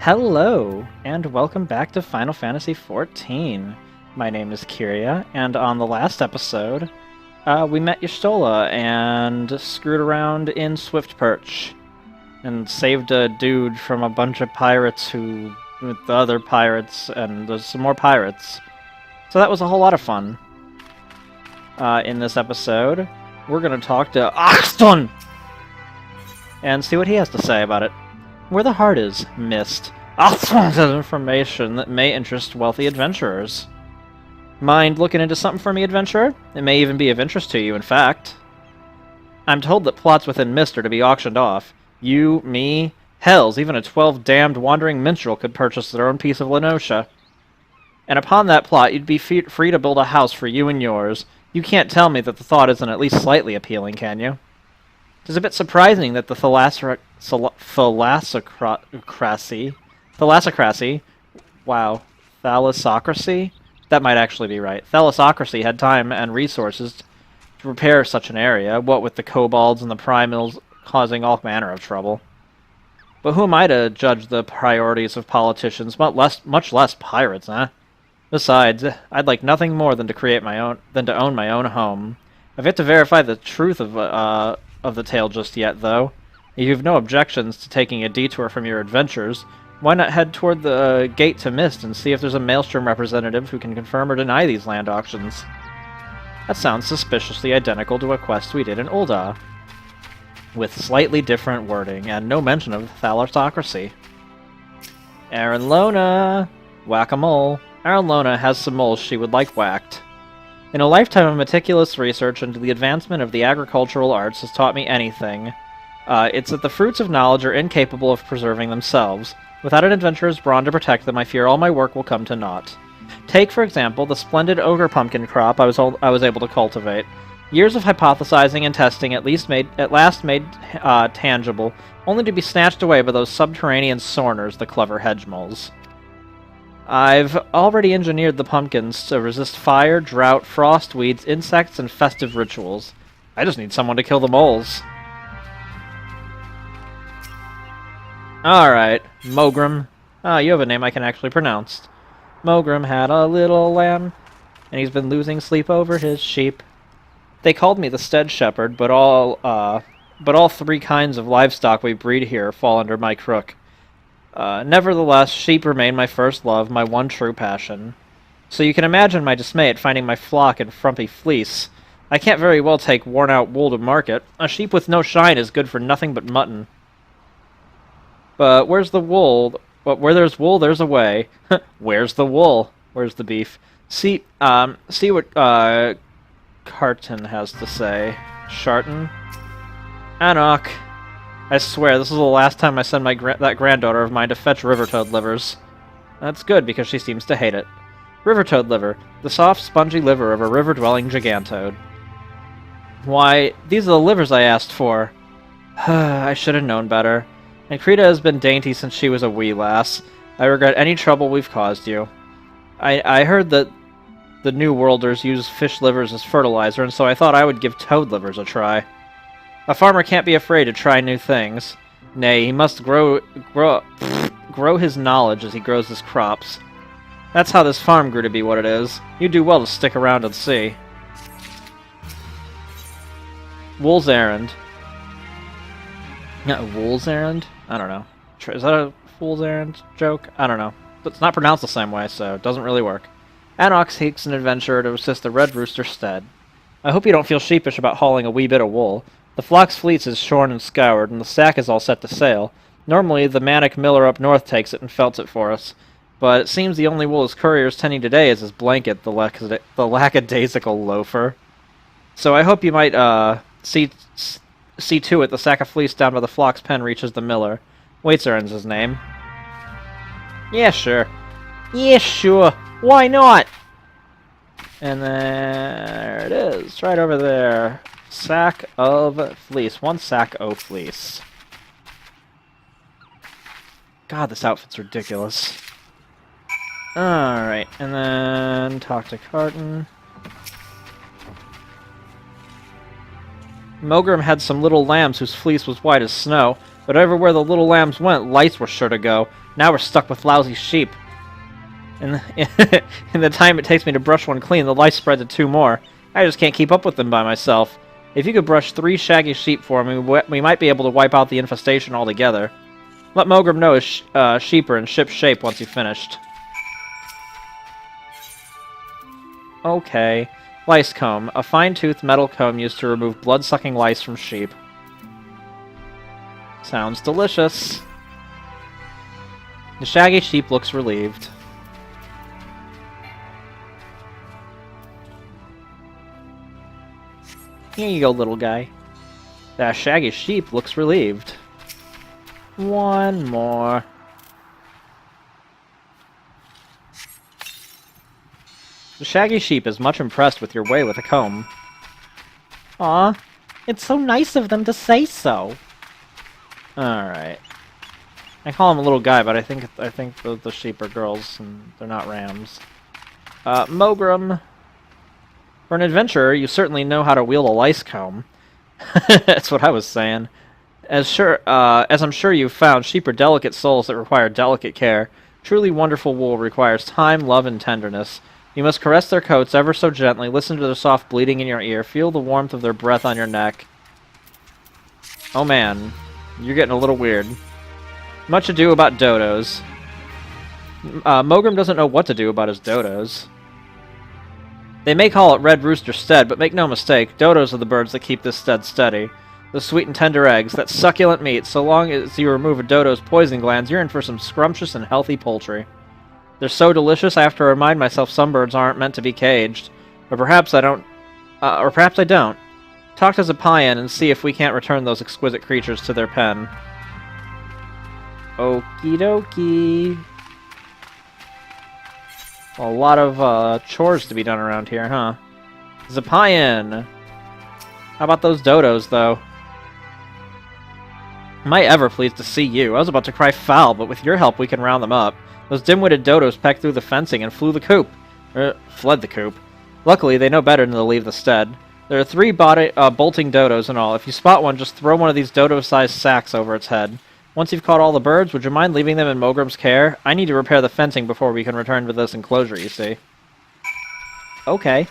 Hello, and welcome back to Final Fantasy XIV. My name is Kyria, and on the last episode, we met Y'shtola and screwed around in Swift Perch, and saved a dude from a bunch of pirates with the other pirates, and there's some more pirates. So that was a whole lot of fun. In this episode, we're going to talk to Axton! And see what he has to say about it. Where the heart is, mist. Information that may interest wealthy adventurers. Mind looking into something for me, adventurer? It may even be of interest to you, in fact. I'm told that plots within Mist are to be auctioned off. You, me, hells, even a 12-damned wandering minstrel could purchase their own piece of Lenosha. And upon that plot, you'd be free to build a house for you and yours. You can't tell me that the thought isn't at least slightly appealing, can you? It is a bit surprising that the thalassocracy, wow, thalassocracy? That might actually be right. Thalassocracy had time and resources to repair such an area, what with the kobolds and the primals causing all manner of trouble. But who am I to judge the priorities of politicians, much less pirates, eh? Besides, I'd like nothing more than to own my own home. I've yet to verify the truth of the tale just yet, though. If you've no objections to taking a detour from your adventures, why not head toward the gate to Mist and see if there's a Maelstrom representative who can confirm or deny these land auctions? That sounds suspiciously identical to a quest we did in Ul'dah, with slightly different wording and no mention of thalassocracy. Aaron Lona! Whack-a-mole. Aaron Lona has some moles she would like whacked. In a lifetime of meticulous research into the advancement of the agricultural arts has taught me anything, it's that the fruits of knowledge are incapable of preserving themselves. Without an adventurer's brawn to protect them, I fear all my work will come to naught. Take, for example, the splendid ogre pumpkin crop I was able to cultivate. Years of hypothesizing and testing at last made tangible, only to be snatched away by those subterranean sorners, the clever hedge moles. I've already engineered the pumpkins to resist fire, drought, frost, weeds, insects, and festive rituals. I just need someone to kill the moles. Alright, Mogrim. You have a name I can actually pronounce. Mogrim had a little lamb, and he's been losing sleep over his sheep. They called me the Stead shepherd, but all three kinds of livestock we breed here fall under my crook. Nevertheless, sheep remain my first love, my one true passion. So you can imagine my dismay at finding my flock in frumpy fleece. I can't very well take worn-out wool to market. A sheep with no shine is good for nothing but mutton. But where's the wool? But where there's wool, there's a way. Where's the wool? Where's the beef? See what Carton has to say. Sharton? Anok. I swear, this is the last time I send that granddaughter of mine to fetch river-toad livers. That's good, because she seems to hate it. River-toad liver, the soft, spongy liver of a river-dwelling gigantoad. Why, these are the livers I asked for. I should have known better. And Krita has been dainty since she was a wee lass. I regret any trouble we've caused you. I heard that the New Worlders use fish livers as fertilizer, and so I thought I would give toad livers a try. A farmer can't be afraid to try new things. Nay, he must grow his knowledge as he grows his crops. That's how this farm grew to be what it is. You do well to stick around and see. Wool's errand. Wool's errand? I don't know. Is that a fool's errand joke? I don't know. It's not pronounced the same way, so it doesn't really work. Anox seeks an adventurer to assist the Red Rooster Stead. I hope you don't feel sheepish about hauling a wee bit of wool. The flock's fleece is shorn and scoured, and the sack is all set to sail. Normally, the manic miller up north takes it and felts it for us. But it seems the only wool his courier's tending today is his blanket, the lackadaisical loafer. So I hope you might, see to it the sack of fleece down by the flock's pen reaches the miller. Waitzeran's his name. Yeah, sure. Yeah, sure. Why not? And there it is, right over there. Sack of fleece. One sack of fleece. God, this outfit's ridiculous. Alright, and then talk to Carton. Mogrim had some little lambs whose fleece was white as snow, but everywhere the little lambs went, lights were sure to go. Now we're stuck with lousy sheep. In the time it takes me to brush one clean, the lice spread to 2 more. I just can't keep up with them by myself. If you could brush 3 shaggy sheep for me, we might be able to wipe out the infestation altogether. Let Mogrim know his sheep are in ship shape once you've finished. Okay. Lice comb. A fine-toothed metal comb used to remove blood-sucking lice from sheep. Sounds delicious. The shaggy sheep looks relieved. Here you go, little guy. That shaggy sheep looks relieved. One more. The shaggy sheep is much impressed with your way with a comb. Aw, it's so nice of them to say so. Alright. I call him a little guy, but I think the sheep are girls, and they're not rams. Mogrim. For an adventurer, you certainly know how to wield a lice comb. That's what I was saying. As I'm sure you've found, sheep are delicate souls that require delicate care. Truly wonderful wool requires time, love, and tenderness. You must caress their coats ever so gently, listen to their soft bleating in your ear, feel the warmth of their breath on your neck. Oh man, you're getting a little weird. Much ado about dodos. Mogrim doesn't know what to do about his dodos. They may call it Red Rooster Stead, but make no mistake, dodos are the birds that keep this stead steady. The sweet and tender eggs, that succulent meat, so long as you remove a dodo's poison glands, you're in for some scrumptious and healthy poultry. They're so delicious I have to remind myself some birds aren't meant to be caged. Or perhaps I don't. Talk to Zapian and see if we can't return those exquisite creatures to their pen. Okie dokie. A lot of chores to be done around here, huh? Zapian! How about those dodos, though? Am I ever pleased to see you? I was about to cry foul, but with your help we can round them up. Those dim-witted dodos pecked through the fencing and fled the coop. Luckily, they know better than to leave the stead. There are 3 bolting dodos in all. If you spot one, just throw one of these dodo-sized sacks over its head. Once you've caught all the birds, would you mind leaving them in Mogrim's care? I need to repair the fencing before we can return to this enclosure, you see. Okay.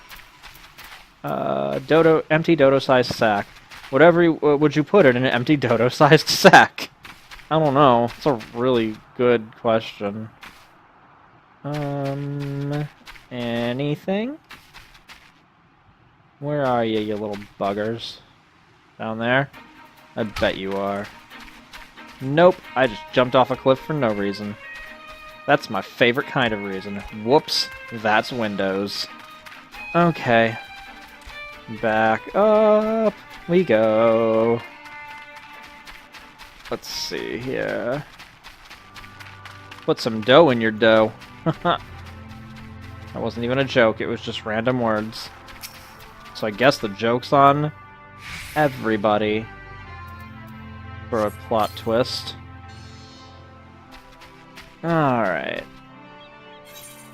Empty dodo-sized sack. Whatever would you put in an empty dodo-sized sack? I don't know. It's a really good question. Anything? Where are you, you little buggers? Down there? I bet you are. Nope, I just jumped off a cliff for no reason. That's my favorite kind of reason. Whoops, that's Windows. Okay. Back up we go. Let's see here. Put some dough in your dough. That wasn't even a joke, it was just random words. So I guess the joke's on everybody. For a plot twist. Alright.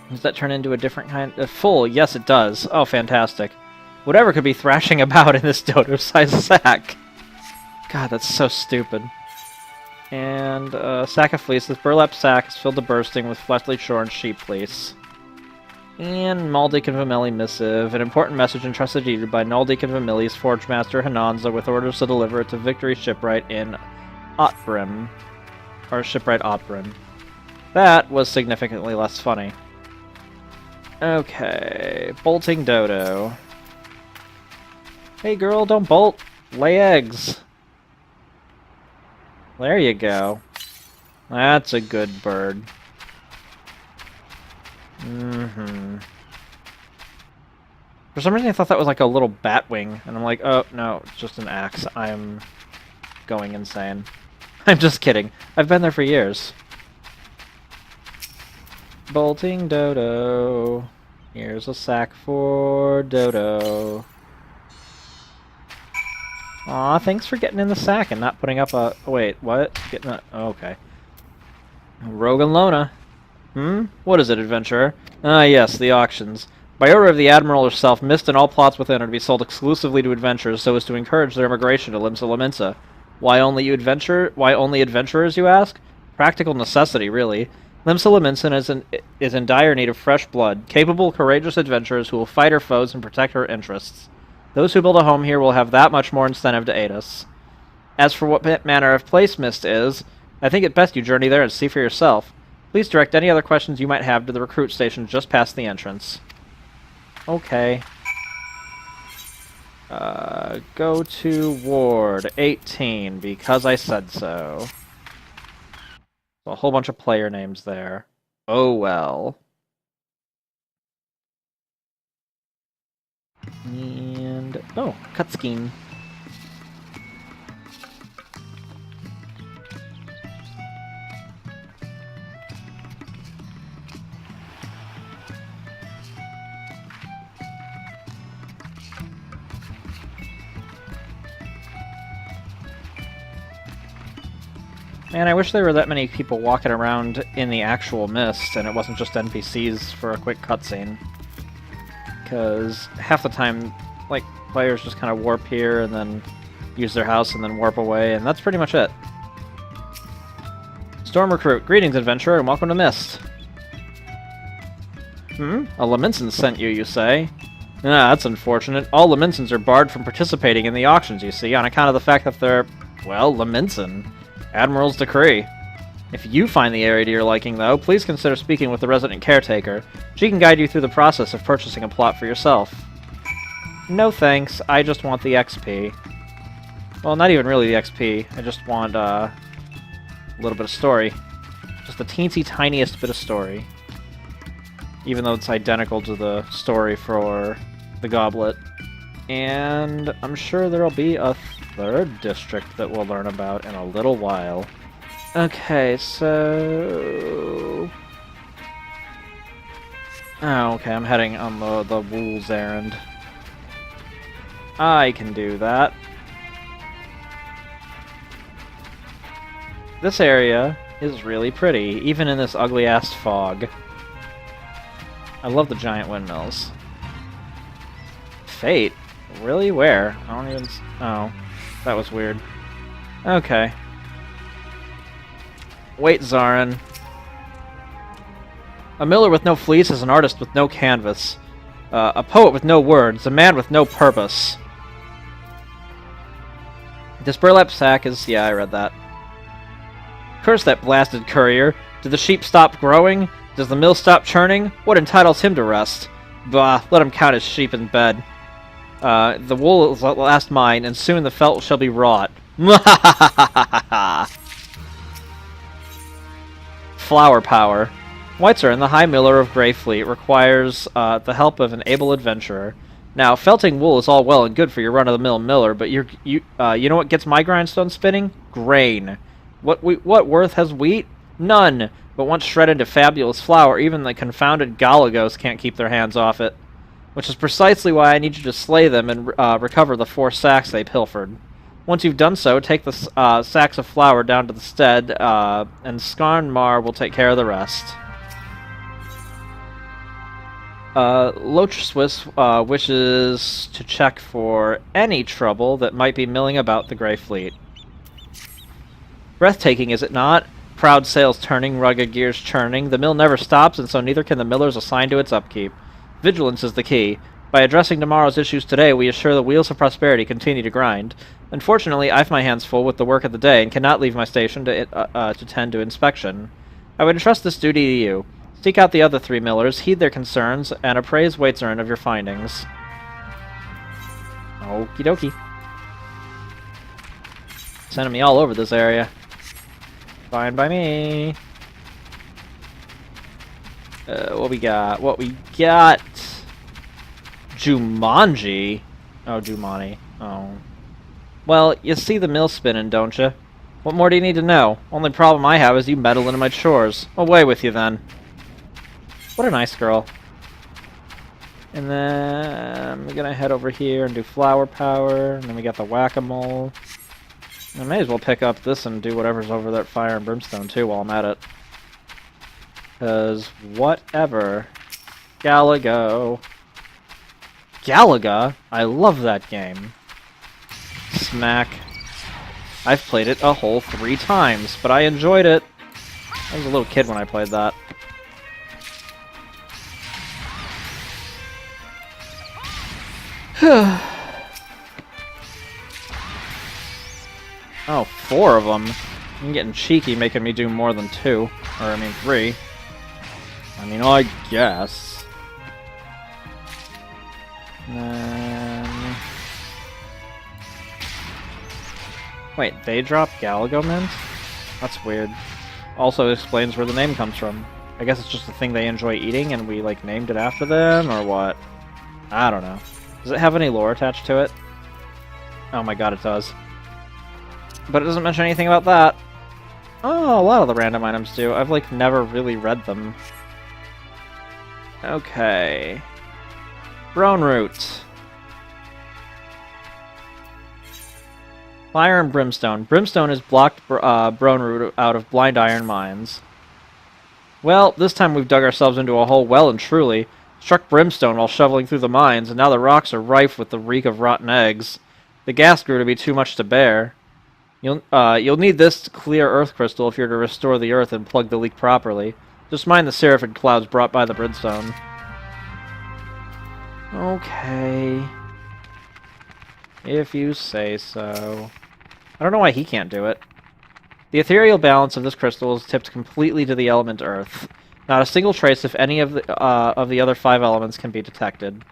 Does that turn into a different kind of... full? Yes, it does. Oh, fantastic. Whatever could be thrashing about in this dodo-sized sack. God, that's so stupid. And, sack of fleece. This burlap sack is filled to bursting with fleshly shorn sheep fleece. And Maldeacon Vimeli missive. An important message entrusted to you by Naldeacon Vimeli's Forge Master Hananza with orders to deliver it to Victory Shipwright in Otbrim. Or Shipwright Otbrim. That was significantly less funny. Okay. Bolting dodo. Hey girl, don't bolt. Lay eggs. There you go. That's a good bird. For some reason I thought that was like a little bat wing, and I'm like, oh, no, it's just an axe. I'm going insane. I'm just kidding. I've been there for years. Bolting dodo. Here's a sack for dodo. Aw, thanks for getting in the sack and not putting up a... oh, wait, what? Getting a... oh, okay. Rogue and Lona. What is it, adventurer? Ah, yes, the auctions. By order of the Admiral herself, Mist and all plots within are to be sold exclusively to adventurers so as to encourage their immigration to Limsa Lominsa. Why only adventurers, you ask? practical necessity, really. Limsa Leminson is in dire need of fresh blood, capable, courageous adventurers who will fight her foes and protect her interests. Those who build a home here will have that much more incentive to aid us. As for what manner of place Mist is, I think it best you journey there and see for yourself. Please direct any other questions you might have to the recruit station just past the entrance. Okay. Go to Ward 18, because I said so. A whole bunch of player names there. Oh well. And... oh, cutscene. Man, I wish there were that many people walking around in the actual Mist, and it wasn't just NPCs for a quick cutscene. Because half the time, like, players just kind of warp here, and then use their house, and then warp away, and that's pretty much it. Storm Recruit, greetings, adventurer, and welcome to Mist. A Leminson sent you, you say? Ah, that's unfortunate. All Leminsons are barred from participating in the auctions, you see, on account of the fact that they're, well, Leminson. Admiral's decree. If you find the area to your liking, though, please consider speaking with the resident caretaker. She can guide you through the process of purchasing a plot for yourself. No thanks, I just want the XP. Well, not even really the XP, I just want, a little bit of story. Just the teensy tiniest bit of story. Even though it's identical to the story for the Goblet. And I'm sure there'll be a third district that we'll learn about in a little while. Okay, so... oh, okay, I'm heading on the Wool's errand. I can do that. This area is really pretty, even in this ugly-ass fog. I love the giant windmills. Fate? Really? Where? I don't even... oh. That was weird. Okay. Wait, Zarin. A miller with no fleece is an artist with no canvas. A poet with no words. A man with no purpose. This burlap sack is... yeah, I read that. Curse that blasted courier. Did the sheep stop growing? Does the mill stop churning? What entitles him to rest? Bah, let him count his sheep in bed. The wool is at last mine, and soon the felt shall be wrought. Flower power. Whitezer and the High Miller of Greyfleet requires the help of an able adventurer. Now, felting wool is all well and good for your run-of-the-mill miller, but you know what gets my grindstone spinning? Grain. What worth has wheat? None. But once shredded to fabulous flour, even the confounded Galagos can't keep their hands off it. Which is precisely why I need you to slay them and recover the 4 sacks they pilfered. Once you've done so, take the sacks of flour down to the Stead, and Skarnmar will take care of the rest. Loach Swiss wishes to check for any trouble that might be milling about the Grey Fleet. Breathtaking, is it not? Proud sails turning, rugged gears churning. The mill never stops, and so neither can the millers assigned to its upkeep. Vigilance is the key. By addressing tomorrow's issues today, we assure the wheels of prosperity continue to grind. Unfortunately, I've my hands full with the work of the day and cannot leave my station to tend to inspection. I would entrust this duty to you. Seek out the other 3 millers, heed their concerns, and appraise Waitzerin of your findings. Okie dokie. Sending me all over this area. Fine by me. What we got? Jumanji? Oh, Jumanji. Oh. Well, you see the mill spinning, don't you? What more do you need to know? Only problem I have is you meddling in my chores. Away with you, then. What a nice girl. And then we're gonna head over here and do flower power, and then we got the whack-a-mole. I may as well pick up this and do whatever's over there at Fire and Brimstone, too, while I'm at it. Because, whatever. Galaga. Galaga? I love that game. Smack. I've played it a whole 3 times, but I enjoyed it. I was a little kid when I played that. Oh, 4 of them. I'm getting cheeky, making me do more than 2. Or, I mean, 3. I mean, I guess. Then... Wait, they drop Galago Mint? That's weird. Also explains where the name comes from. I guess it's just a thing they enjoy eating and we, like, named it after them, or what? I don't know. Does it have any lore attached to it? Oh my god, it does. But it doesn't mention anything about that. Oh, a lot of the random items do. I've, like, never really read them. Okay. Brone Root. Fire and Brimstone. Brimstone has blocked Brone Root out of Blind Iron Mines. Well, this time we've dug ourselves into a hole well and truly. Struck Brimstone while shoveling through the mines, and now the rocks are rife with the reek of rotten eggs. The gas grew to be too much to bear. You'll need this clear earth crystal if you're to restore the earth and plug the leak properly. Just mind the seraphid clouds brought by the brimstone. Okay. If you say so. I don't know why he can't do it. The ethereal balance of this crystal is tipped completely to the element earth. Not a single trace of any of the other 5 elements can be detected.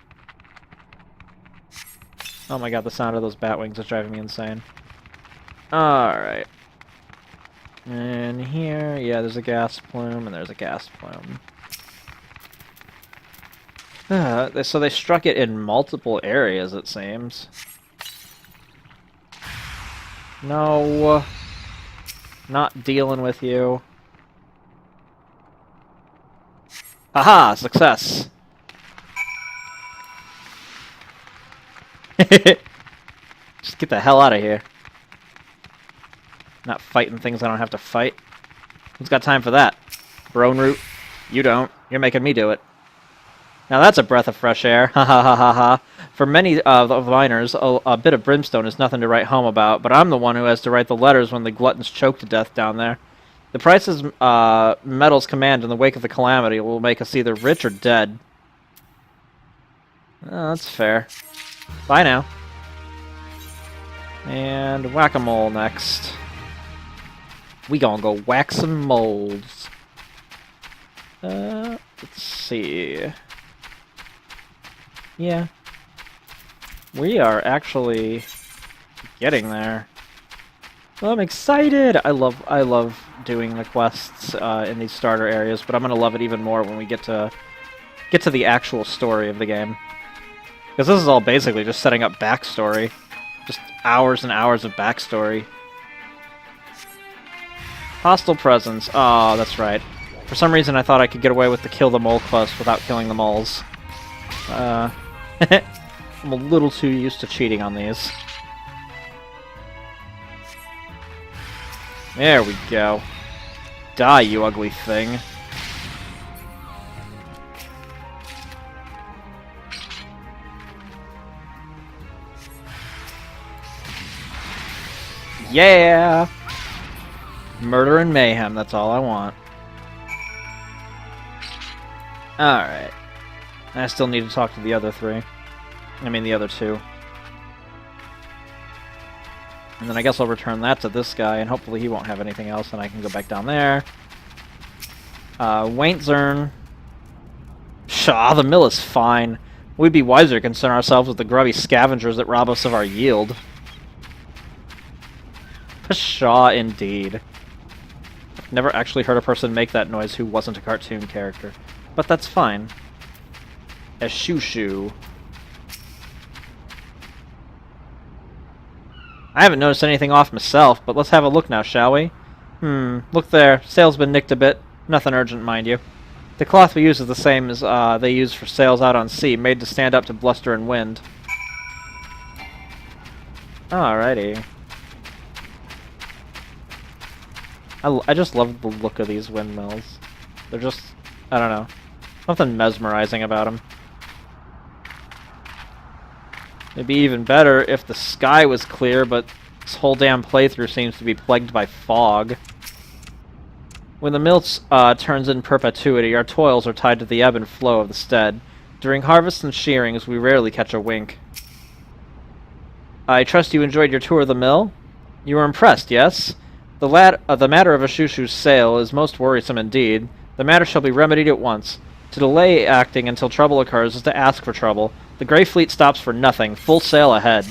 Oh my god, the sound of those bat wings is driving me insane. Alright. And here, yeah, there's a gas plume, and there's a gas plume. So they struck it in multiple areas, it seems. No. Not dealing with you. Aha! Success! Just get the hell out of here. Not fighting things I don't have to fight. Who's got time for that? Brone Root? You don't. You're making me do it. Now that's a breath of fresh air. Ha ha ha ha ha. For many of the miners, a bit of brimstone is nothing to write home about, but I'm the one who has to write the letters when the gluttons choke to death down there. The prices metals command in the wake of the calamity will make us either rich or dead. Oh, that's fair. Bye now. And whack-a-mole next. We gonna go whack some moles. Let's see. Yeah. We are actually getting there. Well, I'm excited! I love doing the quests in these starter areas, but I'm gonna love it even more when we get to the actual story of the game. Because this is all basically just setting up backstory. Just hours and hours of backstory. Hostile presence. Oh, that's right. For some reason I thought I could get away with the kill the mole quest without killing the moles. I'm a little too used to cheating on these. There we go. Die, you ugly thing. Yeah! Murder and mayhem, that's all I want. Alright. I still need to talk to the other 3. I mean, the other 2. And then I guess I'll return that to this guy, and hopefully he won't have anything else, and I can go back down there. Waintzern. Pshaw, the mill is fine. We'd be wiser to concern ourselves with the grubby scavengers that rob us of our yield. Pshaw, indeed. I've never actually heard a person make that noise who wasn't a cartoon character. But that's fine. A shoo-shoo. I haven't noticed anything off myself, but let's have a look now, shall we? Look there. Sail's been nicked a bit. Nothing urgent, mind you. The cloth we use is the same as they use for sails out on sea, made to stand up to bluster and wind. Alrighty. I just love the look of these windmills. They're just, I don't know, something mesmerizing about them. It'd be even better if the sky was clear, but this whole damn playthrough seems to be plagued by fog. When the mill turns in perpetuity, our toils are tied to the ebb and flow of the stead. During harvests and shearings, we rarely catch a wink. I trust you enjoyed your tour of the mill? You were impressed, yes? The matter of Ashushu's sale is most worrisome indeed. The matter shall be remedied at once. To delay acting until trouble occurs is to ask for trouble. The Grey Fleet stops for nothing. Full sail ahead.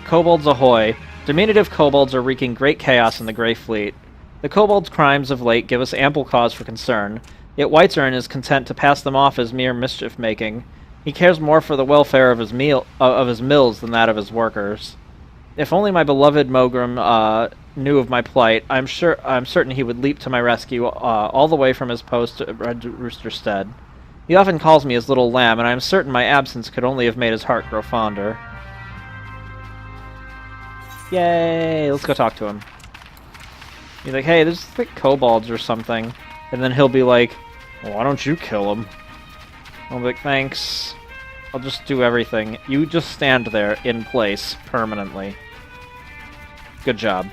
Kobolds ahoy. Diminutive kobolds are wreaking great chaos in the Grey Fleet. The kobolds' crimes of late give us ample cause for concern, yet Whitezern is content to pass them off as mere mischief-making. He cares more for the welfare of his mills than that of his workers. If only my beloved Mogrim knew of my plight, I'm certain he would leap to my rescue all the way from his post at Rooster Stead. He often calls me his little lamb, and I am certain my absence could only have made his heart grow fonder. Yay! Let's go talk to him. He's like, hey, there's like kobolds or something. And then he'll be like, well, why don't you kill him? I'll be like, thanks. I'll just do everything. You just stand there in place permanently. Good job.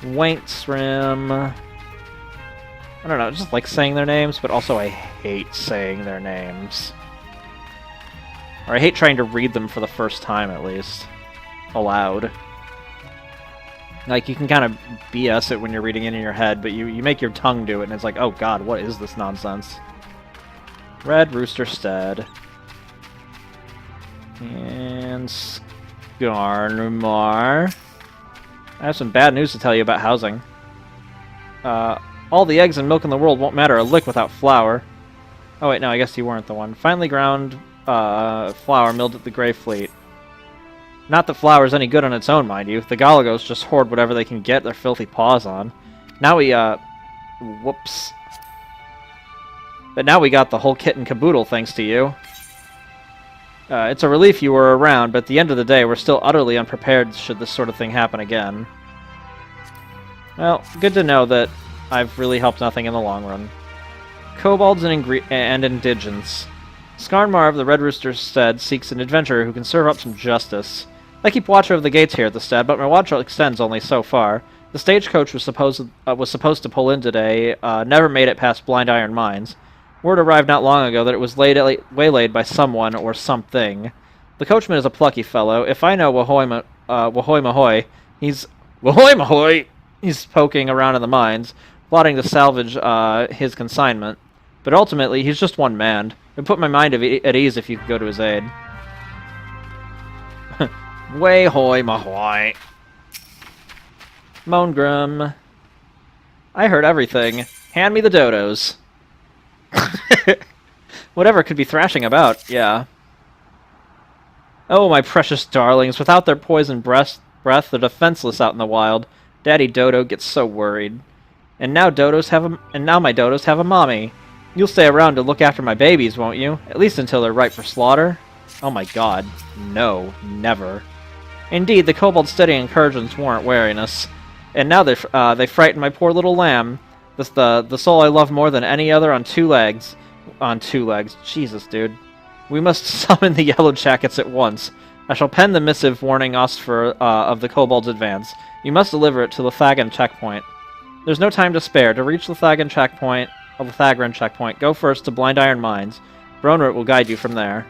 Waintsrim. I don't know, I just like saying their names, but also I hate saying their names. Or I hate trying to read them for the first time, at least. Aloud. Like, you can kind of BS it when you're reading it in your head, but you make your tongue do it, and it's like, oh god, what is this nonsense? Red Rooster Stead. And Skarnumar. I have some bad news to tell you about housing. All the eggs and milk in the world won't matter a lick without flour. Oh wait, no, I guess you weren't the one. Finely ground flour milled at the Grey Fleet. Not that flour is any good on its own, mind you. The Galagos just hoard whatever they can get their filthy paws on. Now we, whoops. But now we got the whole kit and caboodle thanks to you. It's a relief you were around, but at the end of the day, we're still utterly unprepared should this sort of thing happen again. Well, good to know that I've really helped nothing in the long run. Kobolds and indigents. Skarnmar of the Red Rooster Stead seeks an adventurer who can serve up some justice. I keep watch over the gates here at the Stead, but my watch extends only so far. The stagecoach was supposed to pull in today, never made it past Blind Iron Mines. Word arrived not long ago that it was waylaid by someone or something. The coachman is a plucky fellow. If I know Wahoy Mahoy, he's poking around in the mines, plotting to salvage his consignment. But ultimately, he's just one man. It would put my mind at ease if you could go to his aid. Wahoy Mahoy. Moangrim. I heard everything. Hand me the dodos. Whatever could be thrashing about, yeah. Oh, my precious darlings, without their poison breath, they're defenseless out in the wild. Daddy Dodo gets so worried. And now my dodos have a mommy. You'll stay around to look after my babies, won't you? At least until they're ripe for slaughter? Oh my god. No, never. Indeed, the kobold's steady incursions warrant wariness. And now they frighten my poor little lamb. The soul I love more than any other on two legs. On two legs. Jesus, dude. We must summon the Yellow Jackets at once. I shall pen the missive warning us of the kobold's advance. You must deliver it to the Thagan checkpoint. There's no time to spare. To reach the Thagan checkpoint, go first to Blind Iron Mines. Bronroot will guide you from there.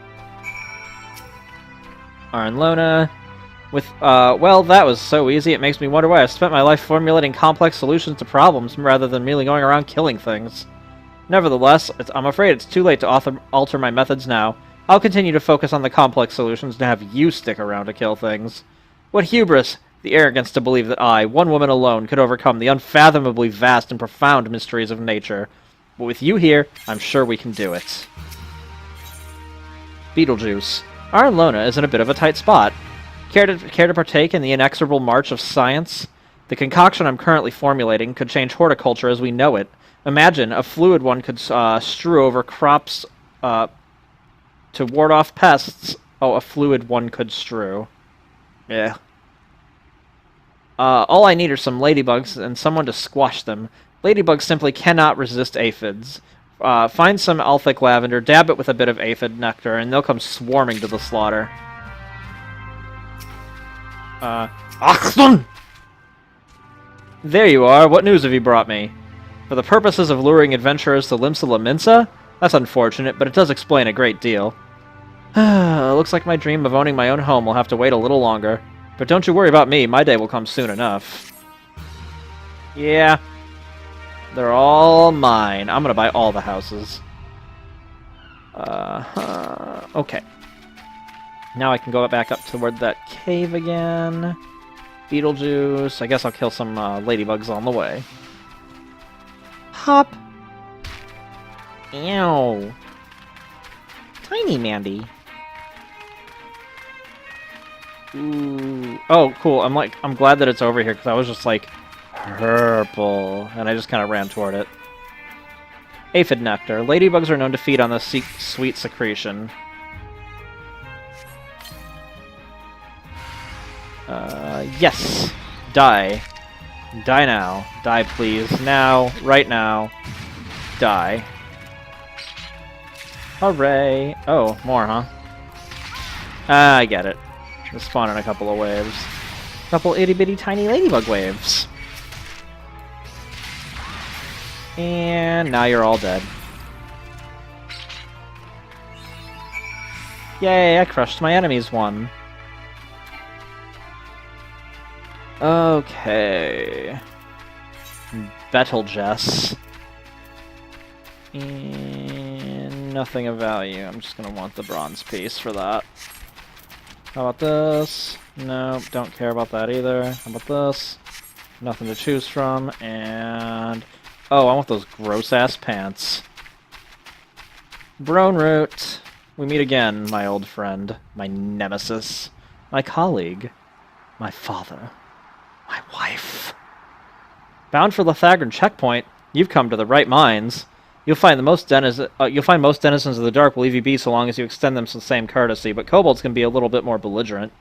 Arnlona. Well, that was so easy, it makes me wonder why I've spent my life formulating complex solutions to problems rather than merely going around killing things. Nevertheless, I'm afraid it's too late to alter my methods now. I'll continue to focus on the complex solutions and have you stick around to kill things. What hubris! The arrogance to believe that I, one woman alone, could overcome the unfathomably vast and profound mysteries of nature. But with you here, I'm sure we can do it. Beetlejuice. Arnlona is in a bit of a tight spot. Care to partake in the inexorable march of science? The concoction I'm currently formulating could change horticulture as we know it. Imagine, a fluid one could strew over crops to ward off pests. Oh, a fluid one could strew. Yeah. All I need are some ladybugs and someone to squash them. Ladybugs simply cannot resist aphids. Find some Althic lavender, dab it with a bit of aphid nectar, and they'll come swarming to the slaughter. Axton! There you are. What news have you brought me? For the purposes of luring adventurers to Limsa Laminsa? That's unfortunate, but it does explain a great deal. Looks like my dream of owning my own home will have to wait a little longer. But don't you worry about me, my day will come soon enough. Yeah. They're all mine. I'm gonna buy all the houses. Okay. Now I can go back up toward that cave again. Beetlejuice. I guess I'll kill some ladybugs on the way. Hop. Ew. Tiny Mandy. Ooh. Oh, cool. I'm glad that it's over here, because I was just like, purple. And I just kind of ran toward it. Aphid nectar. Ladybugs are known to feed on this sweet secretion. Yes! Die. Die now. Die, please. Now. Right now. Die. Hooray! Oh, more, huh? I get it. We'll spawn in a couple of waves. A couple itty-bitty tiny ladybug waves. And now you're all dead. Yay, I crushed my enemy's one. Okay. Betelgeuse. And nothing of value. I'm just gonna want the bronze piece for that. How about this? No, don't care about that either. How about this? Nothing to choose from. And... oh, I want those gross-ass pants. Brone Root. We meet again, my old friend. My nemesis. My colleague. My father. My wife. Bound for Lithagran checkpoint. You've come to the right mines. You'll find most denizens of the dark will leave you be so long as you extend them the same courtesy, but kobolds can be a little bit more belligerent.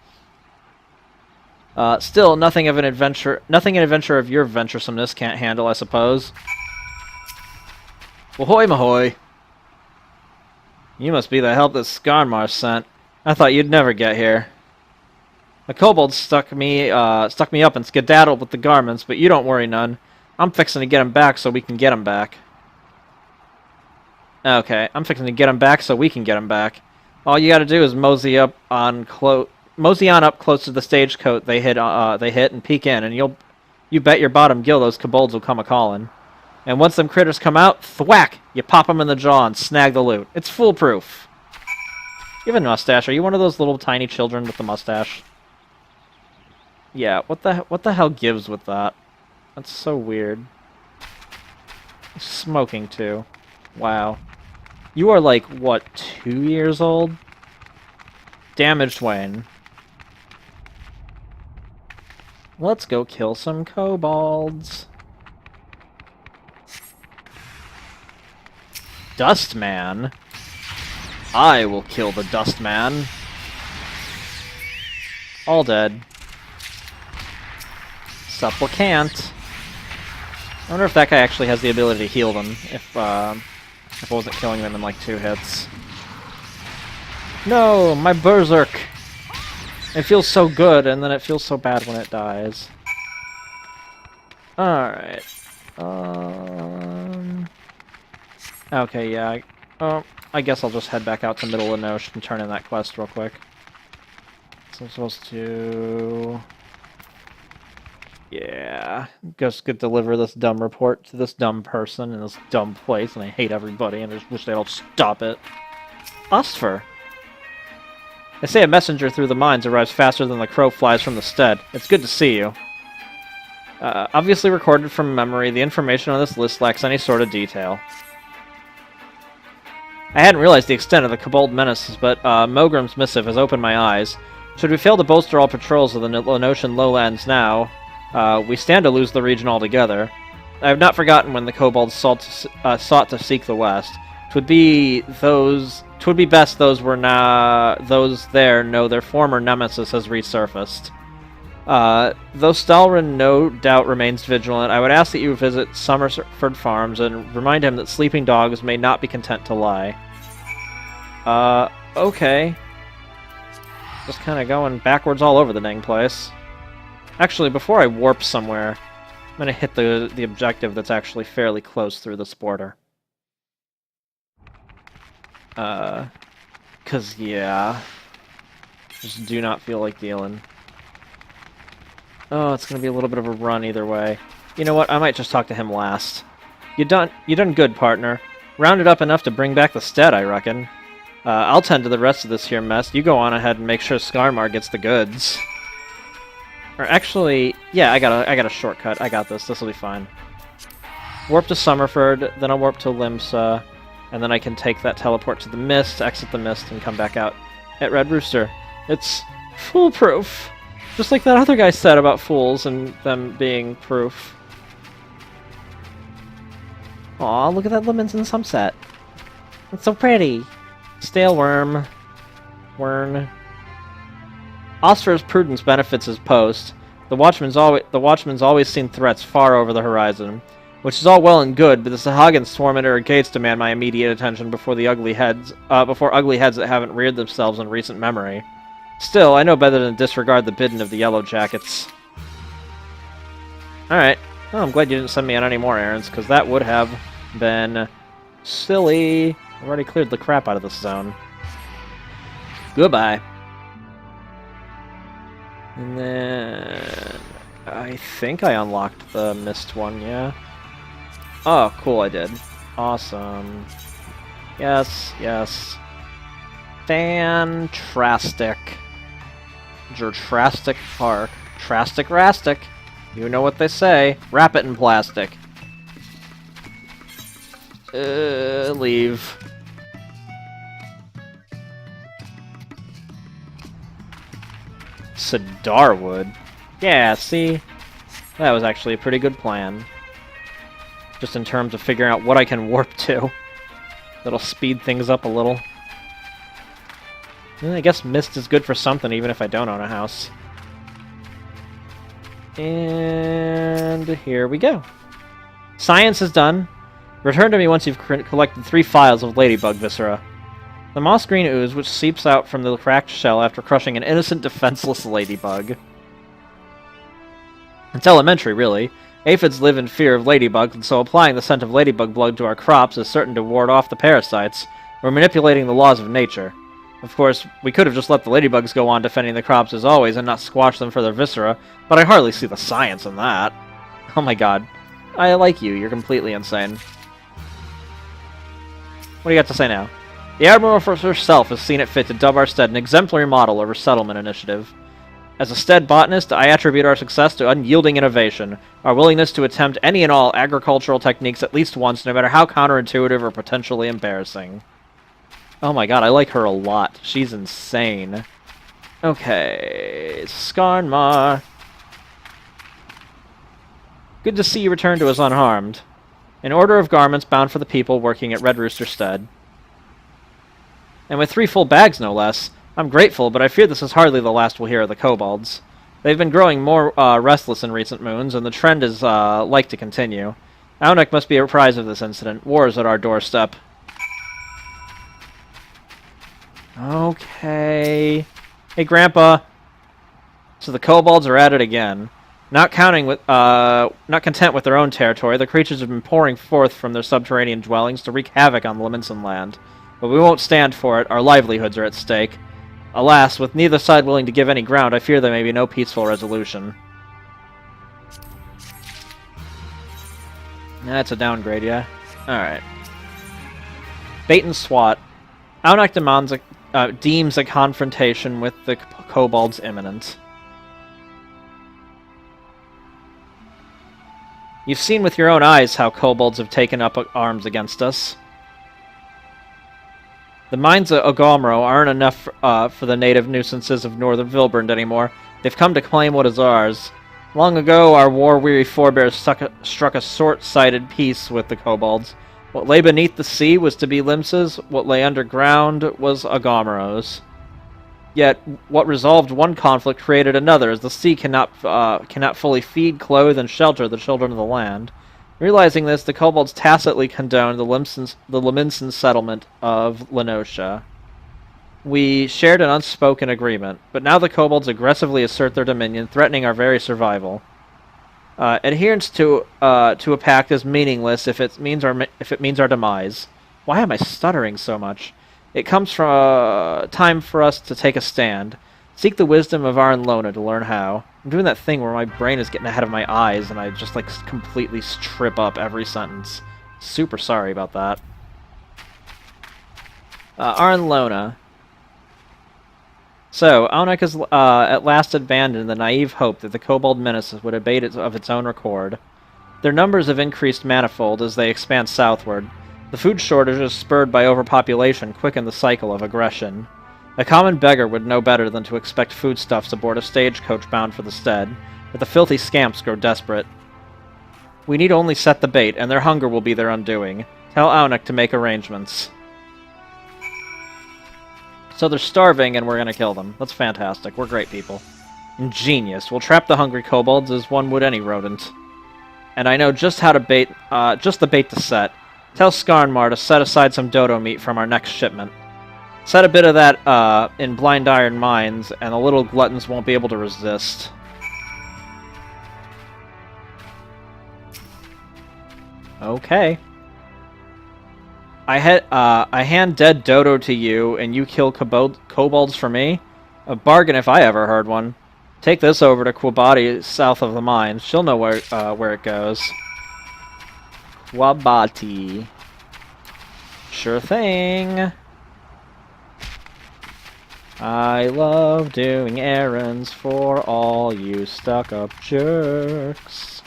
Still, nothing an adventure of your venturesomeness can't handle, I suppose. Ahoy, mahoy! You must be the help that Skarmar sent. I thought you'd never get here. The kobolds stuck me up and skedaddled with the garments, but you don't worry none. I'm fixing to get him back so we can get him back. Okay, I'm fixing to get him back so we can get him back. All you gotta do is mosey on up close to the stagecoach they hit and peek in, and you bet your bottom gill those kobolds will come a-calling. And once them critters come out, thwack! You pop them in the jaw and snag the loot. It's foolproof. You have a mustache. Are you one of those little tiny children with the mustache? Yeah, what the hell gives with that? That's so weird. Smoking too. Wow. You are like, what, 2 years old? Damaged Wayne. Let's go kill some kobolds. Dustman? I will kill the Dustman. All dead. Supplicant. I wonder if that guy actually has the ability to heal them, if I wasn't killing them in like 2 hits. No, my Berserk! It feels so good, and then it feels so bad when it dies. Alright. Okay, yeah. I guess I'll just head back out to Middle of Nosh and turn in that quest real quick. So I'm supposed to... yeah. Just could deliver this dumb report to this dumb person in this dumb place, and I hate everybody, and I just wish they'd all stop it. Ustfer. They say a messenger through the mines arrives faster than the crow flies from the stead. It's good to see you. Obviously recorded from memory, the information on this list lacks any sort of detail. I hadn't realized the extent of the kobold menaces, but Mogrim's missive has opened my eyes. Should we fail to bolster all patrols of the Lenoshan lowlands now, we stand to lose the region altogether. I have not forgotten when the kobolds sought to seek the west. 'Twould be best those there know their former nemesis has resurfaced. Though Stalrin no doubt remains vigilant, I would ask that you visit Summerford Farms and remind him that sleeping dogs may not be content to lie. Okay. Just kind of going backwards all over the dang place. Actually, before I warp somewhere, I'm gonna hit the objective that's actually fairly close through this border. Cause yeah. Just do not feel like dealing. Oh, it's gonna be a little bit of a run either way. You know what? I might just talk to him last. You done good, partner. Rounded up enough to bring back the Stead, I reckon. I'll tend to the rest of this here mess. You go on ahead and make sure Skarmar gets the goods. Or actually, yeah, I got a shortcut. I got this. This'll be fine. Warp to Summerford, then I'll warp to Limsa, and then I can take that teleport to the Mist, exit the Mist, and come back out at Red Rooster. It's foolproof. Just like that other guy said about fools and them being proof. Aw, look at that lemons in sunset. It's so pretty. Stale worm. Wern. Osfer's prudence benefits his post. The watchman's always seen threats far over the horizon, which is all well and good, but the Sahagin swarm at our gates demand my immediate attention before ugly heads that haven't reared themselves in recent memory. Still, I know better than disregard the bidding of the Yellow Jackets. Alright. Well, I'm glad you didn't send me on any more errands, because that would have been silly. I've already cleared the crap out of this zone. Goodbye. And then I think I unlocked the Mist one, yeah? Oh, cool, I did. Awesome. Yes, yes. Fantastic. Jertrastic Park. Trastic Rastic. You know what they say. Wrap it in plastic. Leave. Cedarwood? Yeah, see? That was actually a pretty good plan. Just in terms of figuring out what I can warp to. That'll speed things up a little. I guess Mist is good for something, even if I don't own a house. And here we go. Science is done. Return to me once you've collected 3 files of ladybug viscera. The moss green ooze which seeps out from the cracked shell after crushing an innocent, defenseless ladybug. It's elementary, really. Aphids live in fear of ladybugs, and so applying the scent of ladybug blood to our crops is certain to ward off the parasites. We're manipulating the laws of nature. Of course, we could have just let the ladybugs go on defending the crops as always and not squash them for their viscera, but I hardly see the science in that. Oh my god. I like you. You're completely insane. What do you got to say now? The Admiral herself has seen it fit to dub our Stead an exemplary model of her settlement initiative. As a Stead botanist, I attribute our success to unyielding innovation, our willingness to attempt any and all agricultural techniques at least once, no matter how counterintuitive or potentially embarrassing. Oh my god, I like her a lot. She's insane. Okay, Skarmar. Good to see you return to us unharmed. An order of garments bound for the people working at Red Rooster Stead. And with 3 full bags, no less. I'm grateful, but I fear this is hardly the last we'll hear of the kobolds. They've been growing more restless in recent moons, and the trend is like to continue. Aunek must be apprised of this incident. War is at our doorstep. Okay. Hey, Grandpa. So the kobolds are at it again. Not content with their own territory, the creatures have been pouring forth from their subterranean dwellings to wreak havoc on Leminson land. But we won't stand for it. Our livelihoods are at stake. Alas, with neither side willing to give any ground, I fear there may be no peaceful resolution. That's a downgrade, yeah? Alright. Bait and swat. Aunek deems a confrontation with the kobolds imminent. You've seen with your own eyes how kobolds have taken up arms against us. The mines of Ogomro aren't enough for the native nuisances of northern Vilbrand anymore. They've come to claim what is ours. Long ago, our war-weary forebears struck a short-sighted peace with the kobolds. What lay beneath the sea was to be Limsa's, what lay underground was Ogomro's. Yet, what resolved one conflict created another, as the sea cannot fully feed, clothe, and shelter the children of the land. Realizing this, the kobolds tacitly condoned the Leminson settlement of Lenosha. We shared an unspoken agreement, but now the kobolds aggressively assert their dominion, threatening our very survival. Adherence to a pact is meaningless if it means our demise. Why am I stuttering so much? It comes from time for us to take a stand. Seek the wisdom of Lona to learn how. I'm doing that thing where my brain is getting ahead of my eyes and I just like completely trip up every sentence. Super sorry about that. Lona. So, Aunek has at last abandoned the naive hope that the Kobold menace would abate of its own accord. Their numbers have increased manifold as they expand southward. The food shortages spurred by overpopulation quicken the cycle of aggression. A common beggar would know better than to expect foodstuffs aboard a stagecoach bound for the Stead, but the filthy scamps grow desperate. We need only set the bait, and their hunger will be their undoing. Tell Aunek to make arrangements. So they're starving, and we're gonna kill them. That's fantastic. We're great people. Ingenious. We'll trap the hungry kobolds as one would any rodent. And I know just how to bait, just the bait to set. Tell Skarnmar to set aside some dodo meat from our next shipment. Set a bit of that, in blind iron mines, and the little gluttons won't be able to resist. Okay. I hand dead dodo to you, and you kill kobolds for me? A bargain if I ever heard one. Take this over to Quabati, south of the mines. She'll know where it goes. Quabati. Sure thing. I love doing errands for all you stuck-up jerks.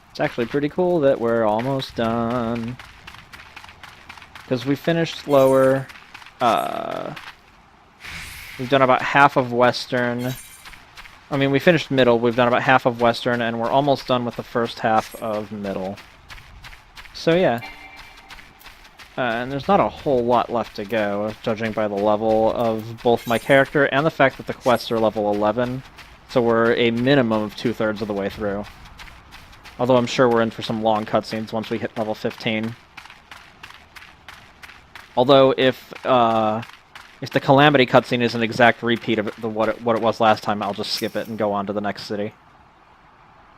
It's actually pretty cool that we're almost done. Because we finished lower. We've done about half of Western. I mean, we finished Middle. We've done about half of Western, and we're almost done with the first half of Middle. So, yeah. And there's not a whole lot left to go, judging by the level of both my character and the fact that the quests are level 11. So we're a minimum of 2/3 of the way through. Although I'm sure we're in for some long cutscenes once we hit level 15. Although if the Calamity cutscene is an exact repeat of what it was last time, I'll just skip it and go on to the next city.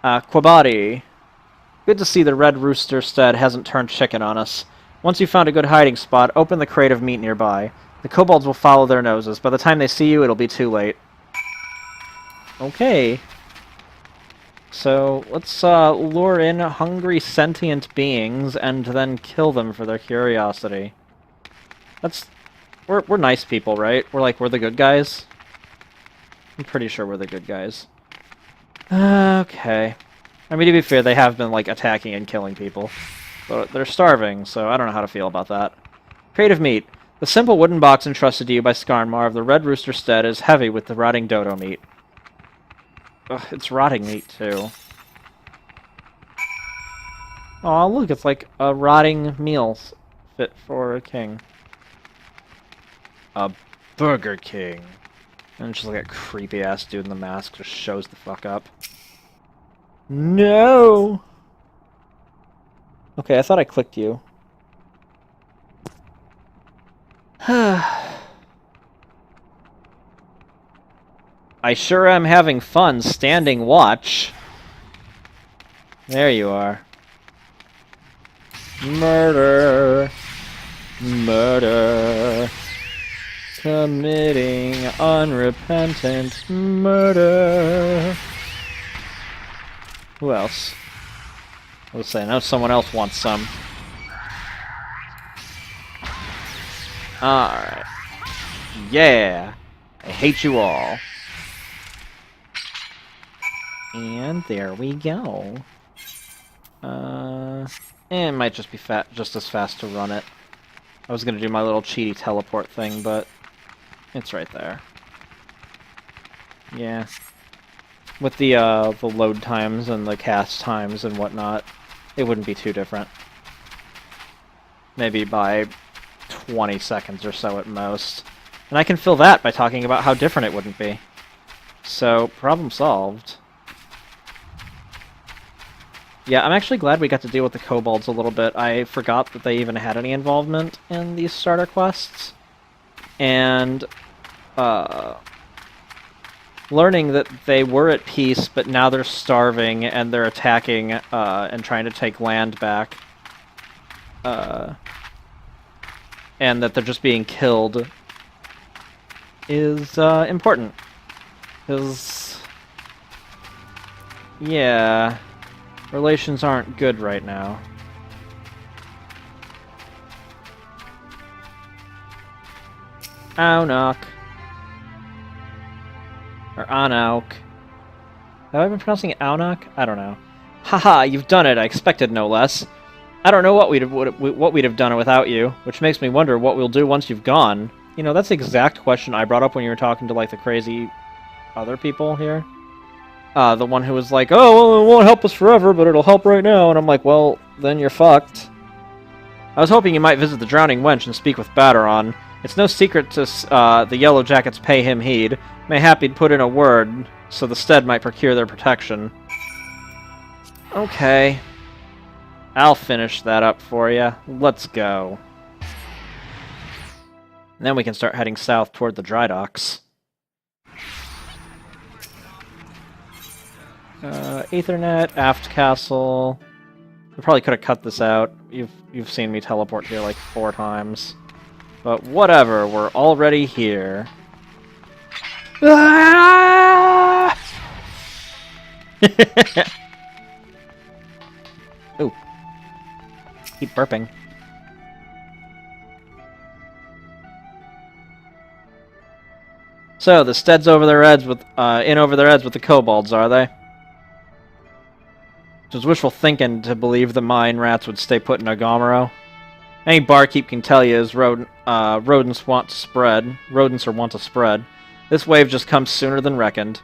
Quabati. Good to see the Red Rooster Stead hasn't turned chicken on us. Once you've found a good hiding spot, open the crate of meat nearby. The kobolds will follow their noses. By the time they see you, it'll be too late. Okay. So, let's lure in hungry sentient beings and then kill them for their curiosity. We're nice people, right? We're the good guys? I'm pretty sure we're the good guys. Okay. I mean, to be fair, they have been, like, attacking and killing people. But they're starving, so I don't know how to feel about that. Crate of meat. The simple wooden box entrusted to you by Skarnmar of the Red Rooster Stead is heavy with the rotting dodo meat. Ugh, it's rotting meat, too. Aw, look, it's like a rotting meal fit for a king. A Burger King. And just like a creepy-ass dude in the mask just shows the fuck up. No! Okay, I thought I clicked you. I sure am having fun standing watch. There you are. Murder. Murder. Committing unrepentant murder. Who else? Let's say, I know someone else wants some. Alright. Yeah! I hate you all. And there we go. It might just be just as fast to run it. I was gonna do my little cheaty teleport thing, but it's right there. Yeah. With the load times and the cast times and whatnot, it wouldn't be too different. Maybe by 20 seconds or so at most. And I can fill that by talking about how different it wouldn't be. So, problem solved. Yeah, I'm actually glad we got to deal with the kobolds a little bit. I forgot that they even had any involvement in these starter quests. And, learning that they were at peace, but now they're starving and they're attacking and trying to take land back. And that they're just being killed is important. Because, yeah, relations aren't good right now. Aunok. Or Anauk. Have I been pronouncing it Aunok? I don't know. Haha, you've done it. I expected no less. I don't know what we'd have done without you, which makes me wonder what we'll do once you've gone. You know, that's the exact question I brought up when you were talking to, like, the crazy other people here. The one who was like, oh, well, it won't help us forever, but it'll help right now. And I'm like, well, then you're fucked. I was hoping you might visit the drowning wench and speak with Batteron. It's no secret to the Yellow Jackets pay him heed. Mayhap he'd put in a word, so the Stead might procure their protection. Okay. I'll finish that up for you. Let's go. And then we can start heading south toward the dry docks. Ethernet, aft castle. I probably could have cut this out. You've seen me teleport here like 4 times. But whatever, we're already here. Ah! Ooh. Keep burping. So, the Stead's over their heads with, over their heads with the kobolds, are they? It was wishful thinking to believe the mine rats would stay put in Agamero. Any barkeep can tell you is rodents want to spread. Rodents want to spread. This wave just comes sooner than reckoned.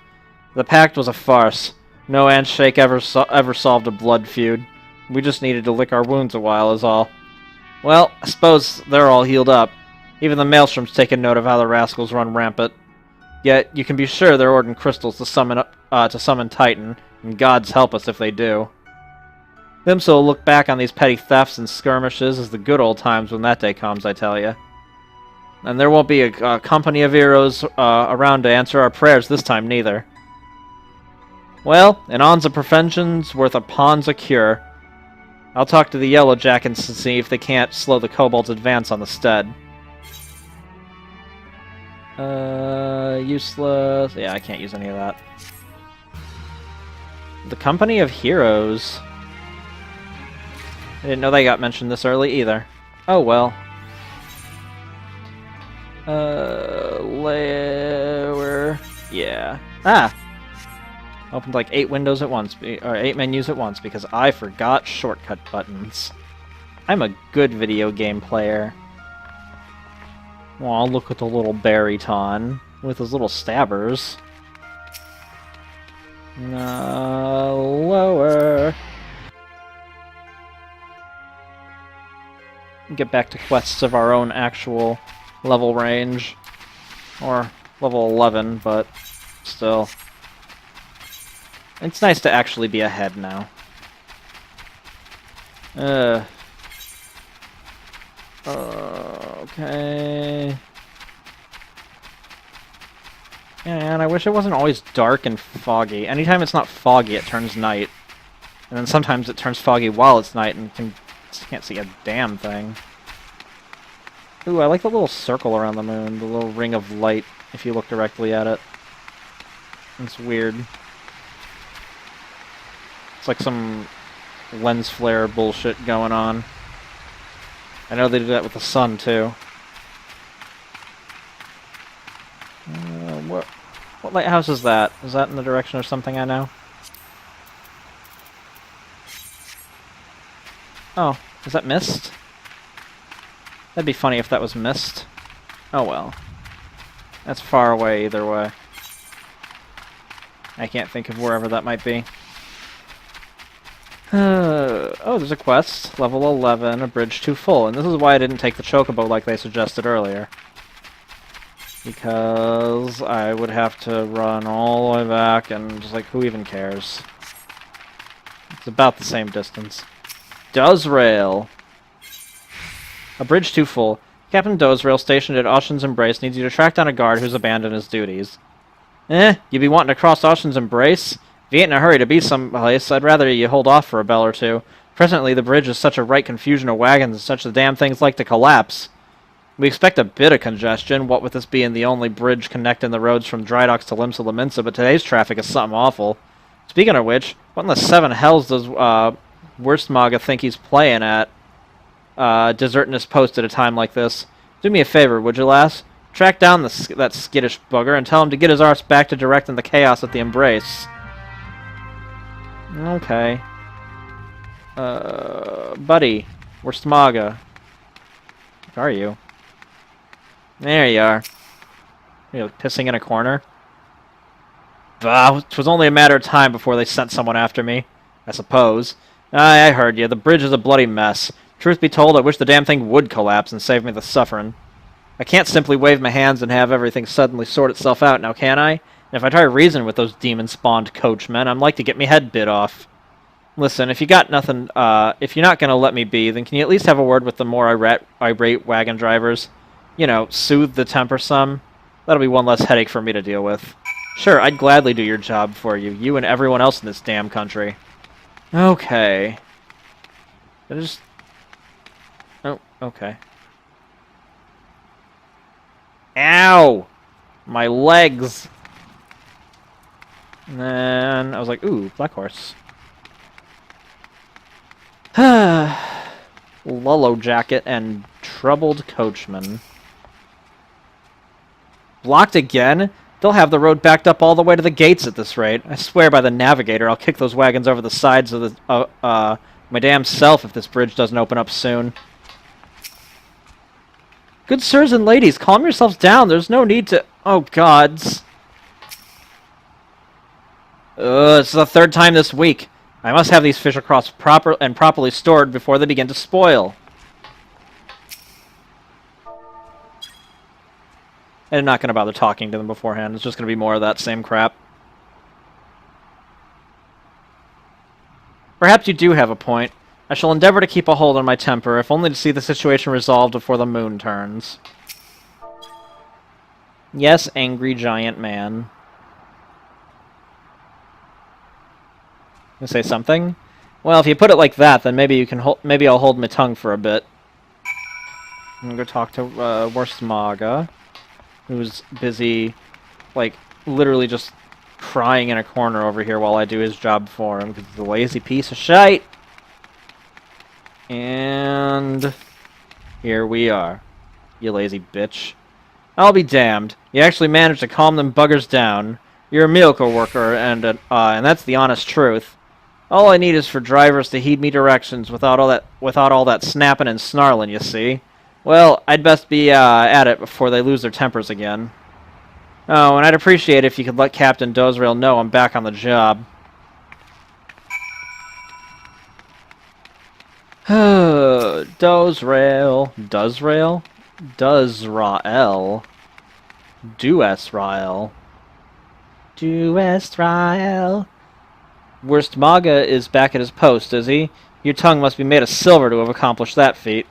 The pact was a farce. No handshake ever solved a blood feud. We just needed to lick our wounds a while is all. Well, I suppose they're all healed up. Even the Maelstrom's taken note of how the rascals run rampant. Yet, you can be sure they're ordering crystals to summon Titan, and gods help us if they do. Thimsa will look back on these petty thefts and skirmishes as the good old times when that day comes, I tell you. And there won't be a company of heroes around to answer our prayers this time, neither. Well, an on's a prevention's worth a pawn's a cure. I'll talk to the Yellow Jackets to see if they can't slow the kobolds' advance on the Stead. Useless. Yeah, I can't use any of that. The Company of Heroes. I didn't know they got mentioned this early either. Oh well. Lower. Yeah. Ah! Opened like 8 windows at once, or 8 menus at once, because I forgot shortcut buttons. I'm a good video game player. Aw, look at the little Baryton with his little stabbers. No, lower. Get back to quests of our own actual level range. Or level 11, but still. It's nice to actually be ahead now. Okay. And I wish it wasn't always dark and foggy. Anytime it's not foggy, it turns night. And then sometimes it turns foggy while it's night and can't see a damn thing. Ooh, I like the little circle around the moon, the little ring of light, if you look directly at it. It's weird. It's like some lens flare bullshit going on. I know they do that with the sun, too. What lighthouse is that? Is that in the direction of something I know? Oh, is that mist? That'd be funny if that was mist. Oh well. That's far away either way. I can't think of wherever that might be. Oh, there's a quest. Level 11, a bridge too full. And this is why I didn't take the chocobo like they suggested earlier. Because I would have to run all the way back and just like, who even cares? It's about the same distance. Dozrail. A bridge too full. Captain Dozrail, stationed at Ocean's Embrace, needs you to track down a guard who's abandoned his duties. You be wanting to cross Ocean's Embrace? If you ain't in a hurry to be someplace, I'd rather you hold off for a bell or two. Presently, the bridge is such a right confusion of wagons and such the damn things like to collapse. We expect a bit of congestion, what with this being the only bridge connecting the roads from Drydocks to Limsa Laminsa, but today's traffic is something awful. Speaking of which, what in the seven hells does Wurstmaga think he's playing at, deserting his post at a time like this? Do me a favor, would you, lass? Track down that skittish bugger and tell him to get his arse back to directing the chaos at the Embrace. Okay. Buddy, Wurstmaga. Where are you? There you are. You're pissing in a corner? It was only a matter of time before they sent someone after me, I suppose. I heard you. The bridge is a bloody mess. Truth be told, I wish the damn thing would collapse and save me the suffering. I can't simply wave my hands and have everything suddenly sort itself out, now can I? And if I try to reason with those demon-spawned coachmen, I'm like to get me head bit off. Listen, if you got nothing, if you're not going to let me be, then can you at least have a word with the more irate wagon drivers? You know, soothe the temper some? That'll be one less headache for me to deal with. Sure, I'd gladly do your job for you, you and everyone else in this damn country. Okay. Oh, okay. Ow! My legs! And then I was like, ooh, black horse. Lullo jacket and troubled coachman. Blocked again? They'll have the road backed up all the way to the gates at this rate. I swear by the navigator I'll kick those wagons over the sides of the, my damn self if this bridge doesn't open up soon. Good sirs and ladies, calm yourselves down. There's no need to... Oh, gods. It's the third time this week. I must have these fish across properly stored before they begin to spoil. I'm not going to bother talking to them beforehand. It's just going to be more of that same crap. Perhaps you do have a point. I shall endeavor to keep a hold on my temper, if only to see the situation resolved before the moon turns. Yes, angry giant man. You say something? Well, if you put it like that, then maybe you can maybe I'll hold my tongue for a bit. I'm gonna go talk to Wurstmaga, who's busy, like, literally just crying in a corner over here while I do his job for him, because he's a lazy piece of shite. And here we are, you lazy bitch. I'll be damned. You actually managed to calm them buggers down. You're a miracle worker, and that's the honest truth. All I need is for drivers to heed me directions without all that snapping and snarling, you see. Well, I'd best be at it before they lose their tempers again. Oh, and I'd appreciate it if you could let Captain Dozrail know I'm back on the job. Dozrail. Dozrail? Dozrael. Duesrael. Duesrael. Wurstmaga is back at his post, is he? Your tongue must be made of silver to have accomplished that feat.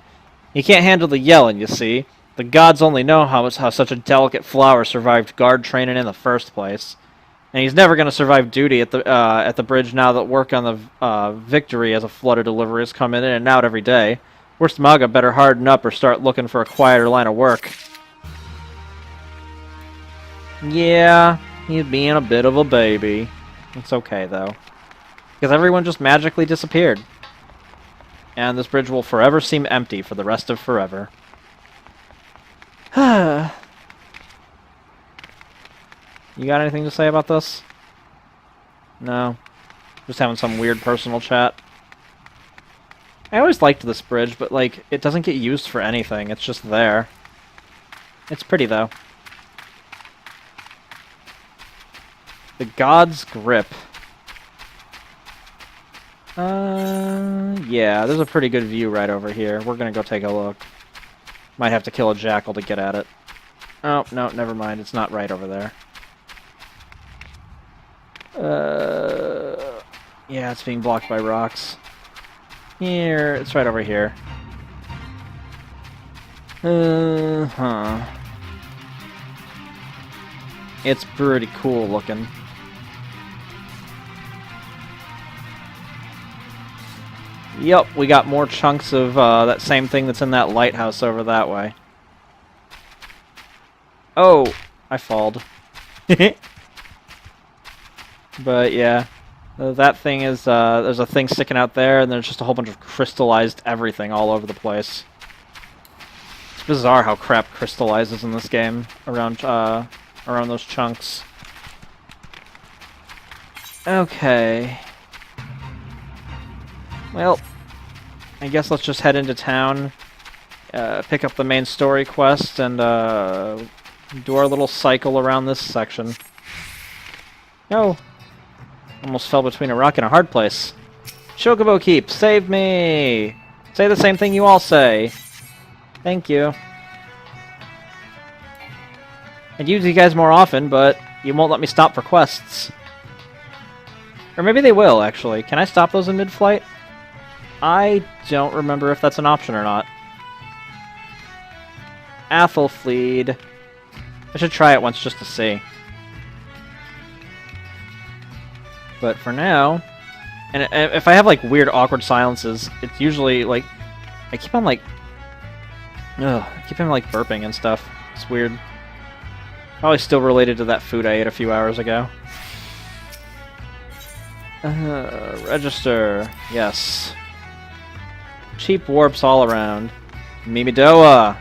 He can't handle the yelling, you see. The gods only know how such a delicate flower survived guard training in the first place. And he's never going to survive duty at the bridge now that work on the Victory as a flood of deliveries come in and out every day. Wurstmaga better harden up or start looking for a quieter line of work. Yeah, he's being a bit of a baby. It's okay, though. Because everyone just magically disappeared. And this bridge will forever seem empty for the rest of forever. You got anything to say about this? No. Just having some weird personal chat. I always liked this bridge, but, like, it doesn't get used for anything. It's just there. It's pretty, though. The God's Grip. Yeah, there's a pretty good view right over here. We're gonna go take a look. Might have to kill a jackal to get at it. Oh, no, never mind. It's not right over there. Yeah, it's being blocked by rocks. Here, it's right over here. It's pretty cool looking. Yep, we got more chunks of that same thing that's in that lighthouse over that way. Oh, I falled. But yeah, that thing is, there's a thing sticking out there, and there's just a whole bunch of crystallized everything all over the place. It's bizarre how crap crystallizes in this game around those chunks. Okay. Well, I guess let's just head into town, pick up the main story quest, and do our little cycle around this section. No! Almost fell between a rock and a hard place. Chocobo Keep, save me! Say the same thing you all say. Thank you. I'd use you guys more often, but you won't let me stop for quests. Or maybe they will, actually. Can I stop those in mid-flight? I don't remember if that's an option or not. Athelfleed. I should try it once just to see. But for now... And if I have, like, weird, awkward silences, it's usually, like... I keep on, like... Ugh, I keep on, like, burping and stuff. It's weird. Probably still related to that food I ate a few hours ago. Register. Yes. Cheap warps all around. Mimidoa.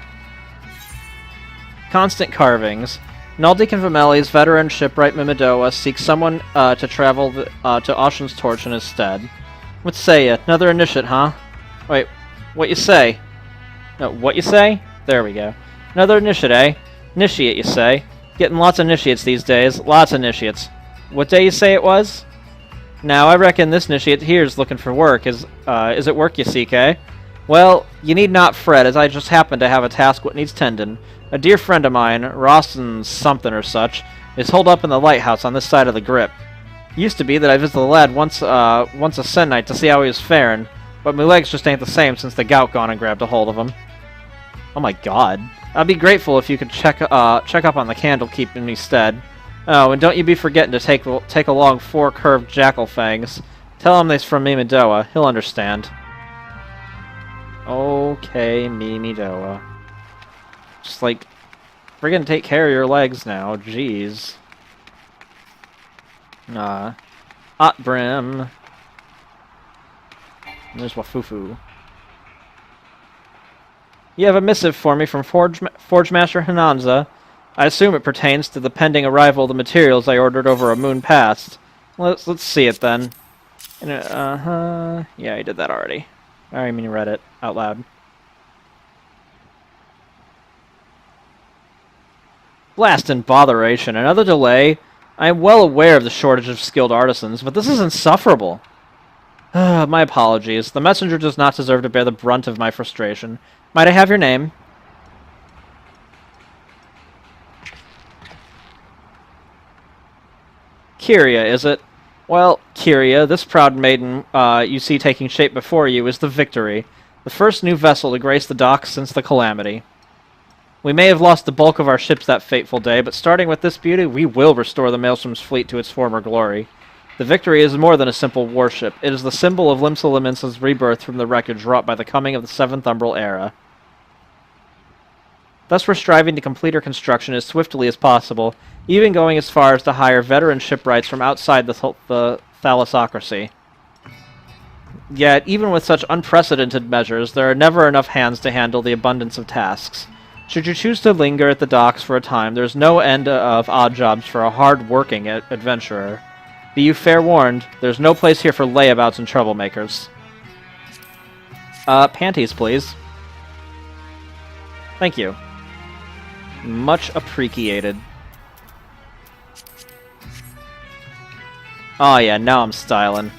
Constant carvings. Naldik and Vameli's veteran shipwright Mimidoa seeks someone to travel to Ocean's Torch in his stead. What say ya? Another initiate, huh? Wait, what you say? No, what you say? There we go. Another initiate, eh? Initiate, you say? Getting lots of initiates these days. Lots of initiates. What day you say it was? Now, I reckon this initiate here's looking for work. Is it work you seek, eh? Well, you need not fret, as I just happen to have a task what needs tendin'. A dear friend of mine, Rawson something or such, is holed up in the lighthouse on this side of the grip. Used to be that I visited the lad once a sen night to see how he was faring, but my legs just ain't the same since the gout gone and grabbed a hold of him. Oh my god. I'd be grateful if you could check up on the candle keeping me stead. Oh, and don't you be forgetting to take along 4 curved jackal fangs. Tell him they's from Mimidoa. He'll understand. Okay, Mimidoa. Just, like, friggin' take care of your legs now. Jeez. Otbrim. And there's Wafufu. You have a missive for me from Forge Master Hananza. I assume it pertains to the pending arrival of the materials I ordered over a moon past. Let's see it then. Yeah, I did that already. I mean, you read it out loud. Blast and botheration. Another delay. I am well aware of the shortage of skilled artisans, but this is insufferable. My apologies. The messenger does not deserve to bear the brunt of my frustration. Might I have your name? Kyria, is it? Well, Kyria, this proud maiden you see taking shape before you is the Victory, the first new vessel to grace the docks since the Calamity. We may have lost the bulk of our ships that fateful day, but starting with this beauty, we will restore the Maelstrom's fleet to its former glory. The Victory is more than a simple warship. It is the symbol of Limsa Lominsa's rebirth from the wreckage wrought by the coming of the 7th Umbral Era. Thus we're striving to complete her construction as swiftly as possible, even going as far as to hire veteran shipwrights from outside the thalassocracy. Yet, even with such unprecedented measures, there are never enough hands to handle the abundance of tasks. Should you choose to linger at the docks for a time, there's no end of odd jobs for a hard-working adventurer. Be you fair warned, there's no place here for layabouts and troublemakers. Panties, please. Thank you. Much appreciated. Oh yeah, now I'm styling.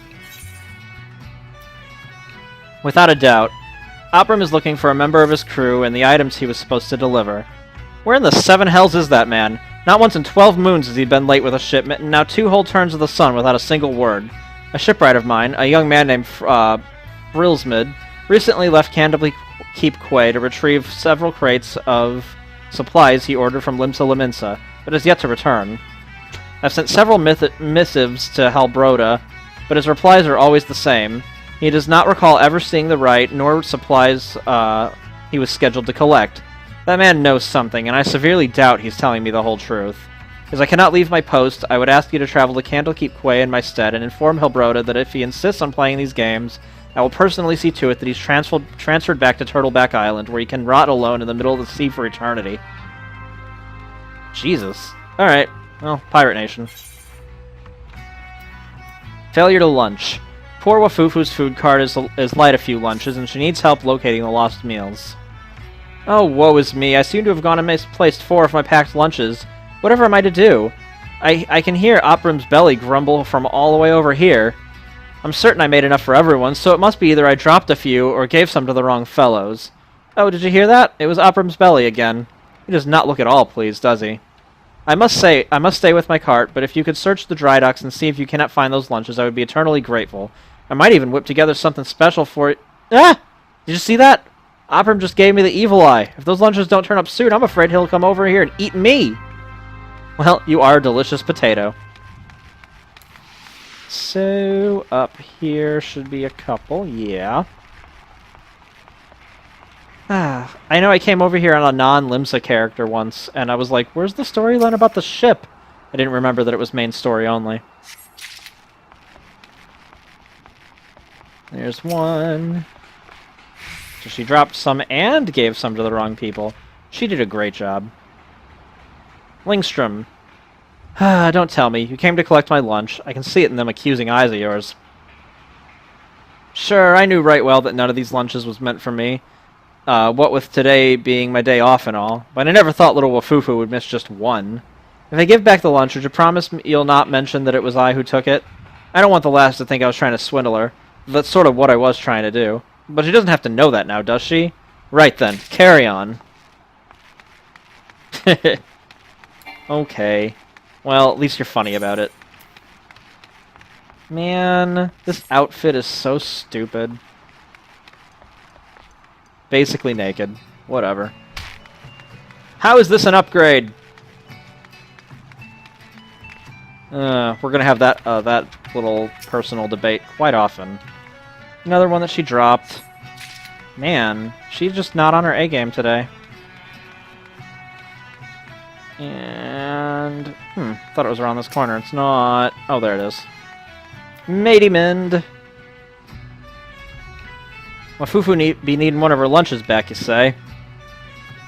Without a doubt, Oprim is looking for a member of his crew and the items he was supposed to deliver. Where in the 7 hells is that man? Not once in 12 moons has he been late with a shipment, and now 2 whole turns of the sun without a single word. A shipwright of mine, a young man named Brilsmid, recently left Candlekeep Quay to retrieve several crates of supplies he ordered from Limsa Lominsa. but has yet to return. I've sent several missives to Halbroda, but his replies are always the same. He does not recall ever seeing the right, nor supplies he was scheduled to collect. That man knows something, and I severely doubt he's telling me the whole truth. As I cannot leave my post, I would ask you to travel to Candlekeep Quay in my stead and inform Halbroda that if he insists on playing these games, I will personally see to it that he's transferred back to Turtleback Island, where he can rot alone in the middle of the sea for eternity. Jesus. Alright. Well, Pirate Nation. Failure to lunch. Poor Wafufu's food cart is light a few lunches, and she needs help locating the lost meals. Oh, woe is me. I seem to have gone and misplaced 4 of my packed lunches. Whatever am I to do? I can hear Oprim's belly grumble from all the way over here. I'm certain I made enough for everyone, so it must be either I dropped a few or gave some to the wrong fellows. Oh, did you hear that? It was Oprim's belly again. He does not look at all pleased, does he? I must stay with my cart, but if you could search the dry docks and see if you cannot find those lunches, I would be eternally grateful. I might even whip together something special for it. Ah! Did you see that? Oprim just gave me the evil eye. If those lunches don't turn up soon, I'm afraid he'll come over here and eat me. Well, you are a delicious potato. So, up here should be a couple, yeah. I know I came over here on a non-Limsa character once, and I was like, where's the storyline about the ship? I didn't remember that it was main story only. There's one. So she dropped some and gave some to the wrong people. She did a great job. Lingstrom. Don't tell me. You came to collect my lunch. I can see it in them accusing eyes of yours. Sure, I knew right well that none of these lunches was meant for me. What with today being my day off and all. But I never thought little Wafufu would miss just one. If I give back the lunch, would you promise you'll not mention that it was I who took it? I don't want the lass to think I was trying to swindle her. That's sort of what I was trying to do. But she doesn't have to know that now, does she? Right then, carry on. Okay. Well, at least you're funny about it. Man, this outfit is so stupid. Basically naked. Whatever. How is this an upgrade? We're gonna have that little personal debate quite often. Another one that she dropped. Man, she's just not on her A game today. And thought it was around this corner. It's not. Oh, there it is. Matey Mend. Wafufu be needing one of her lunches back, you say?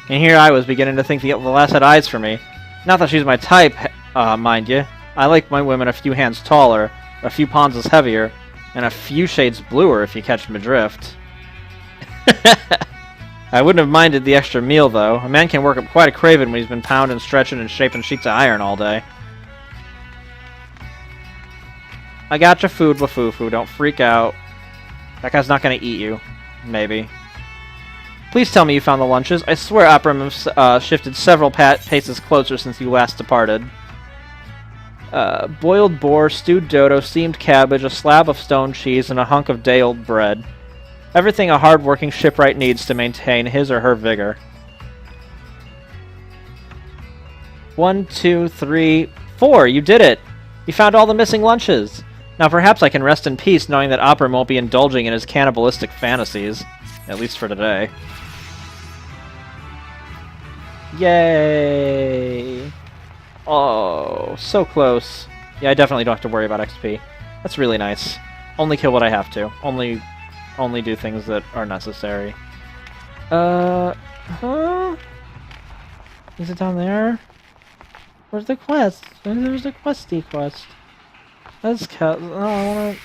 And here I was beginning to think the lass had eyes for me. Not that she's my type, mind you. I like my women a few hands taller, a few pounds heavier, and a few shades bluer, if you catch my drift. I wouldn't have minded the extra meal, though. A man can work up quite a craving when he's been pounding, stretching, and shaping sheets of iron all day. I got your food, Wafufu. Don't freak out. That guy's not gonna eat you. Maybe. Please tell me you found the lunches. I swear Oprim shifted several paces closer since you last departed. Boiled boar, stewed dodo, steamed cabbage, a slab of stone cheese, and a hunk of day-old bread. Everything a hard-working shipwright needs to maintain his or her vigor. 1, 2, 3, 4! You did it! You found all the missing lunches! Now perhaps I can rest in peace knowing that Oprim won't be indulging in his cannibalistic fantasies. At least for today. Yay! Oh, so close. Yeah, I definitely don't have to worry about XP. That's really nice. Only kill what I have to. Only do things that are necessary. Huh? Is it down there? Where's the quest? There's the questy quest. Let's cut. Oh,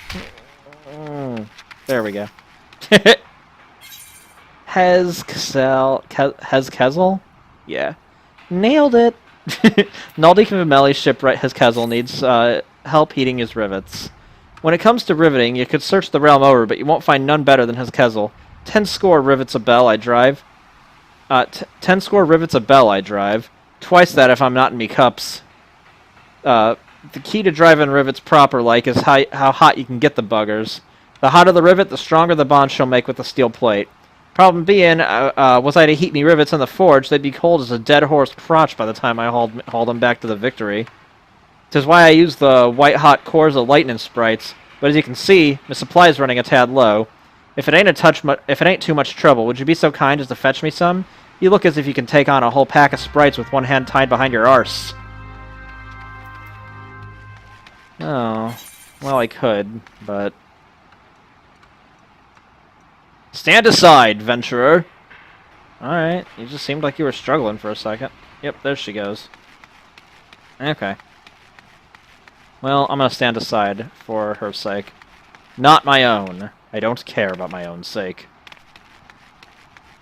I wanna... There we go. Hezkezel? Yeah. Nailed it! Naldi Vimeli's shipwright Hezkezel needs help heating his rivets. When it comes to riveting, you could search the realm over, but you won't find none better than Hezkezel. 10 score rivets a bell I drive. 10 score rivets a bell I drive. Twice that if I'm not in me cups. The key to driving rivets proper like is how hot you can get the buggers. The hotter the rivet, the stronger the bond she'll make with the steel plate. Problem being, was I to heat me rivets in the forge, they'd be cold as a dead horse crotch by the time I hauled them back to the Victory. 'Tis why I use the white-hot cores of lightning sprites, but as you can see, my supply is running a tad low. If it ain't too much trouble, would you be so kind as to fetch me some? You look as if you can take on a whole pack of sprites with one hand tied behind your arse. Oh, well I could, but... Stand aside, venturer! Alright, you just seemed like you were struggling for a second. Yep, there she goes. Okay. Well, I'm gonna stand aside for her sake. Not my own. I don't care about my own sake.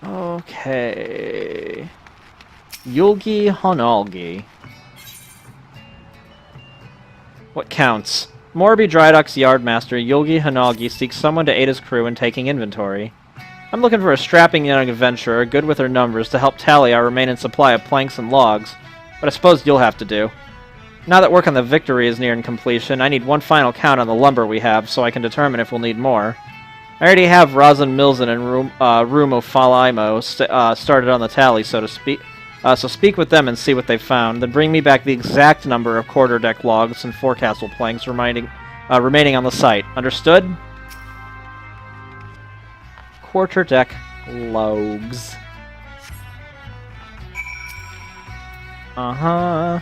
Okay... Yulgi Honalgi. What counts? Morby Drydock's yardmaster, Yulgi Honalgi, seeks someone to aid his crew in taking inventory. I'm looking for a strapping young adventurer, good with her numbers, to help tally our remaining supply of planks and logs, but I suppose you'll have to do. Now that work on the Victory is nearing completion, I need one final count on the lumber we have, so I can determine if we'll need more. I already have Rosin Milzen and Rumo Falaimo started on the tally, so to speak. So speak with them and see what they've found, then bring me back the exact number of quarter-deck logs and forecastle planks remaining on the site. Understood? Quarter-deck logs. Uh-huh.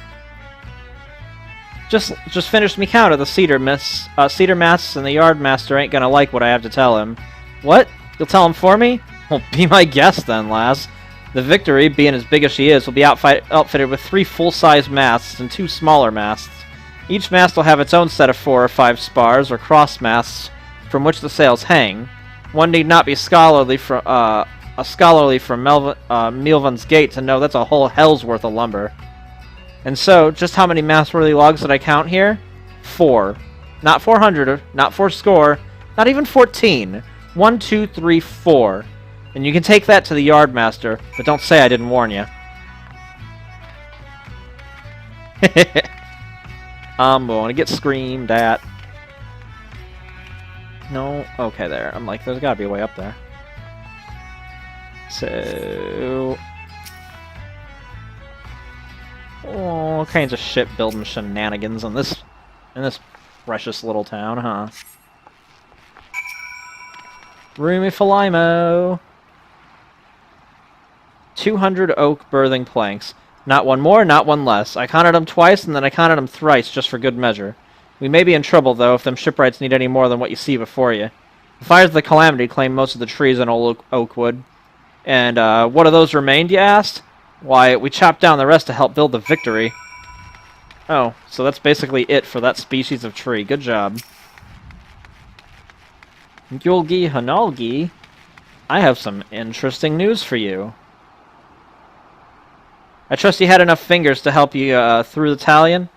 Just finished me count of the cedar masts, and the yardmaster ain't gonna like what I have to tell him. What? You'll tell him for me? Well, be my guest then, lass. The Victory, being as big as she is, will be outfitted with 3 full-size masts and 2 smaller masts. Each mast will have its own set of 4 or 5 spars, or cross masts, from which the sails hang. One need not be scholarly from Melvin's Gate to know that's a whole hell's worth of lumber. And so, just how many mast-worthy logs did I count here? 4. Not 400, not 4 score, not even 14. 1, 2, 3, 4. And you can take that to the yardmaster, but don't say I didn't warn you. I'm going to get screamed at. No? Okay, there. I'm like, there's got to be a way up there. So... all kinds of shipbuilding shenanigans in this precious little town, huh? Roomy Falaimo. 200 oak berthing planks. Not one more, not one less. I counted them twice, and then I counted them thrice, just for good measure. We may be in trouble, though, if them shipwrights need any more than what you see before you. The fires of the Calamity claimed most of the trees in old Oakwood. And, what of those remained, you asked? Why, we chopped down the rest to help build the Victory. Oh, so that's basically it for that species of tree. Good job. Yulgi Honalgi, I have some interesting news for you. I trust you had enough fingers to help you through the Talion?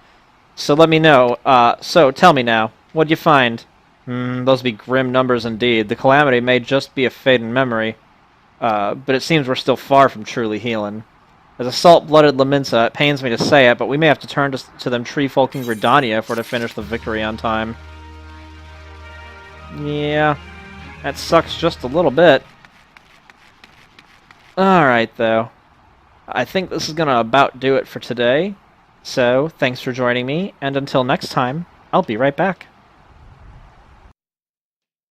So let me know. So tell me now, what'd you find? Those be grim numbers indeed. The Calamity may just be a fading memory, but it seems we're still far from truly healing. As a salt-blooded Laminsa, it pains me to say it, but we may have to turn to them tree-folking Gridania if we're to finish the Victory on time. Yeah, that sucks just a little bit. Alright, though. I think this is gonna about do it for today. So, thanks for joining me, and until next time, I'll be right back.